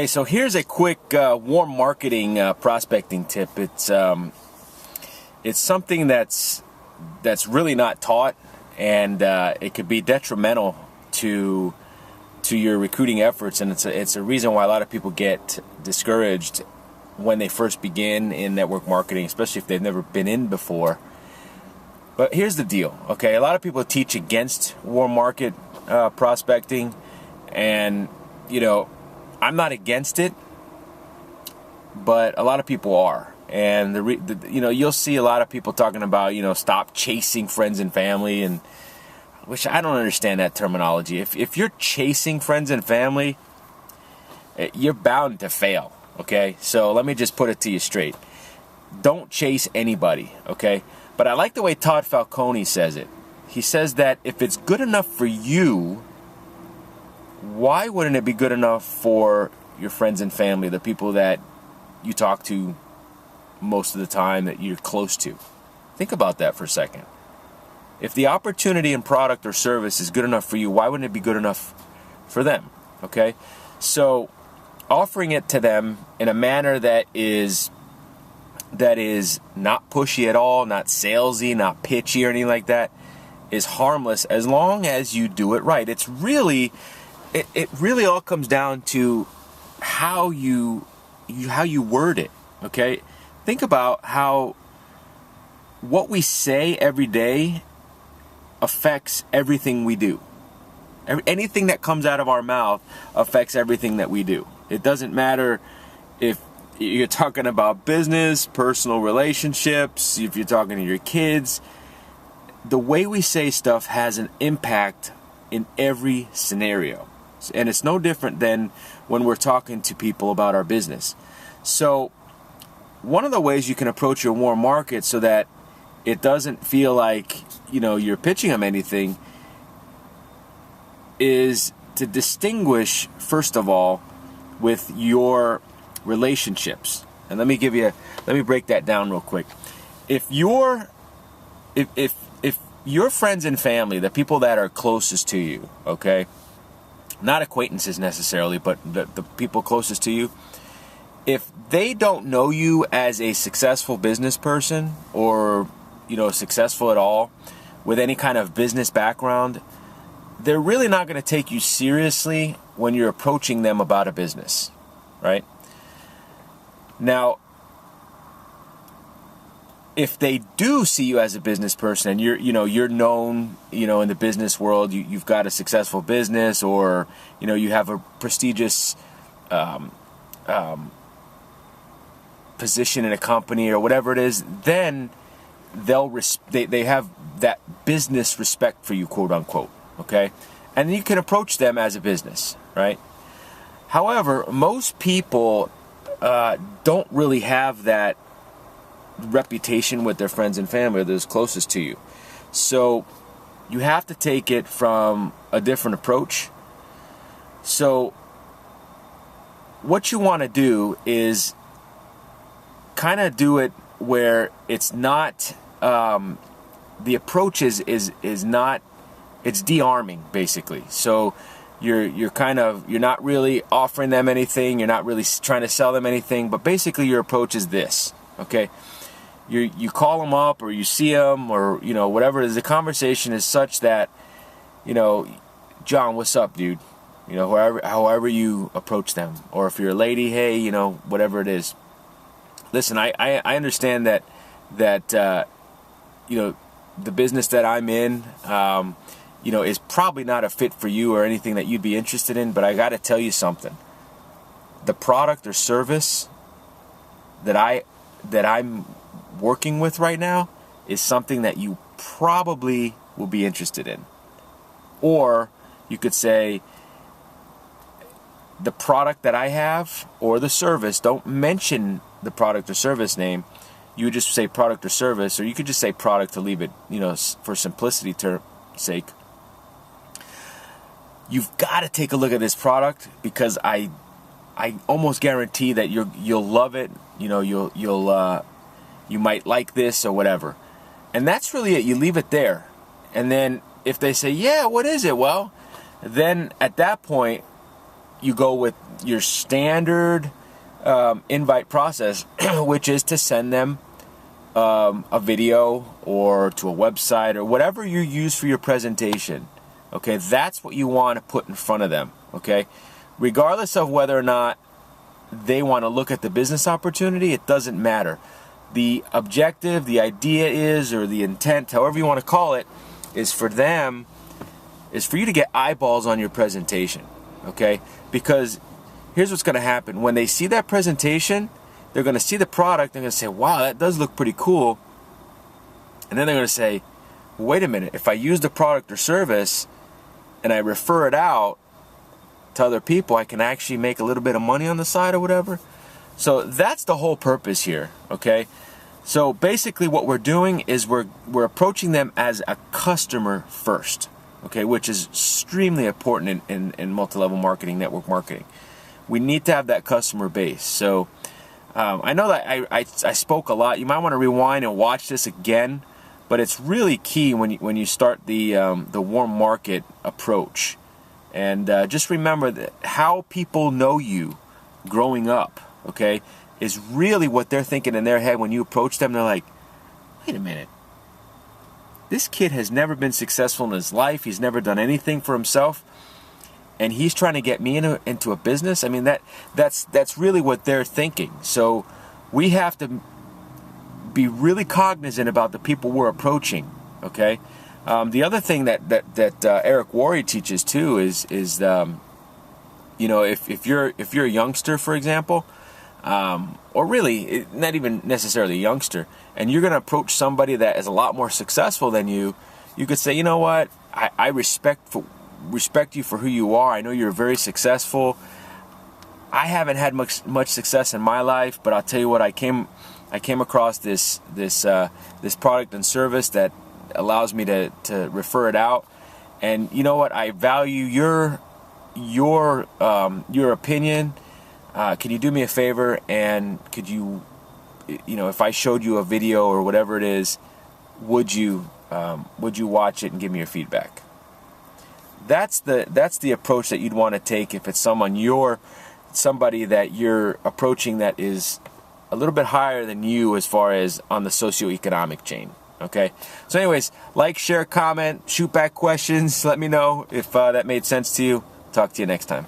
Hey, so here's a quick warm marketing prospecting tip. It's something that's really not taught, and it could be detrimental to your recruiting efforts, and it's a reason why a lot of people get discouraged when they first begin in network marketing, especially if they've never been in before. But here's the deal, okay? A lot of people teach against warm market prospecting, and I'm not against it, but a lot of people are. And you'll see a lot of people talking about, stop chasing friends and family, and which I don't understand that terminology. If you're chasing friends and family, you're bound to fail, okay? So let me just put it to you straight. Don't chase anybody, okay? But I like the way Todd Falcone says it. He says that if it's good enough for you, why wouldn't it be good enough for your friends and family, the people that you talk to most of the time, that you're close to? Think about that for a second. If the opportunity in product or service is good enough for you, why wouldn't it be good enough for them? Okay? So offering it to them in a manner that is not pushy at all, not salesy, not pitchy or anything like that, is harmless as long as you do it right. It's really... It really all comes down to how you word it, okay? Think about how what we say every day affects everything we do. Anything that comes out of our mouth affects everything that we do. It doesn't matter if you're talking about business, personal relationships, if you're talking to your kids. The way we say stuff has an impact in every scenario. And it's no different than when we're talking to people about our business. So one of the ways you can approach your warm market so that it doesn't feel like, you're pitching them anything is to distinguish, first of all, with your relationships. And let me break that down real quick. If your friends and family, the people that are closest to you, okay, not acquaintances necessarily, but the people closest to you, if they don't know you as a successful business person or, successful at all with any kind of business background, they're really not going to take you seriously when you're approaching them about a business, right? Now, if they do see you as a business person and you're known, in the business world, you've got a successful business, or, you have a prestigious position in a company or whatever it is, then they have that business respect for you, quote unquote, okay? And you can approach them as a business, right? However, most people don't really have that reputation with their friends and family, those closest to you. So you have to take it from a different approach. So what you want to do is kind of do it where it's not the approach is not, it's de-arming basically. So you're not really offering them anything, you're not really trying to sell them anything, but basically your approach is this, okay? You call them up, or you see them, or whatever it is. The conversation is such that, John, what's up, dude? However you approach them, or if you're a lady, hey, whatever it is. Listen, I understand that the business that I'm in, is probably not a fit for you or anything that you'd be interested in. But I got to tell you something. The product or service that I'm working with right now is something that you probably will be interested in. Or you could say, the product that I have or the service, don't mention the product or service name. You would just say product or service, or you could just say product to leave it, for simplicity's sake. You've got to take a look at this product, because I almost guarantee that you'll love it. You might like this or whatever. And that's really it. You leave it there. And then if they say, yeah, what is it? Well, then at that point, you go with your standard invite process, which is to send them a video or to a website or whatever you use for your presentation. Okay, that's what you want to put in front of them. Okay, regardless of whether or not they want to look at the business opportunity, it doesn't matter. The objective, the idea is, or the intent, however you want to call it, is for you to get eyeballs on your presentation. Okay, because here's what's going to happen. When they see that presentation, they're going to see the product, they're going to say, wow, that does look pretty cool. And then they're going to say, wait a minute, if I use the product or service and I refer it out to other people, I can actually make a little bit of money on the side or whatever. So that's the whole purpose here, okay? So basically what we're doing is we're approaching them as a customer first, okay, which is extremely important in multi-level marketing, network marketing. We need to have that customer base. So I know that I spoke a lot. You might want to rewind and watch this again, but it's really key when you start the warm market approach. And just remember that how people know you growing up, okay, is really what they're thinking in their head when you approach them. They're like, wait a minute, this kid has never been successful in his life. He's never done anything for himself, and he's trying to get me into a business. I mean, that's really what they're thinking. So we have to be really cognizant about the people we're approaching. Okay. The other thing that Eric Worre teaches too is you know, if you're a youngster, for example, or really not even necessarily a youngster, and you're going to approach somebody that is a lot more successful than you, you could say, you know what, I respect you for who you are. I know you're very successful. I haven't had much success in my life, but I'll tell you what, I came across this product and service that allows me to refer it out, and you know what, I value your opinion. Can you do me a favor, and could you know, if I showed you a video or whatever it is, would you watch it and give me your feedback? That's the approach that you'd want to take if it's somebody that you're approaching that is a little bit higher than you as far as on the socioeconomic chain. Okay, so anyways, like, share, comment, shoot back questions. Let me know if that made sense to you. Talk to you next time.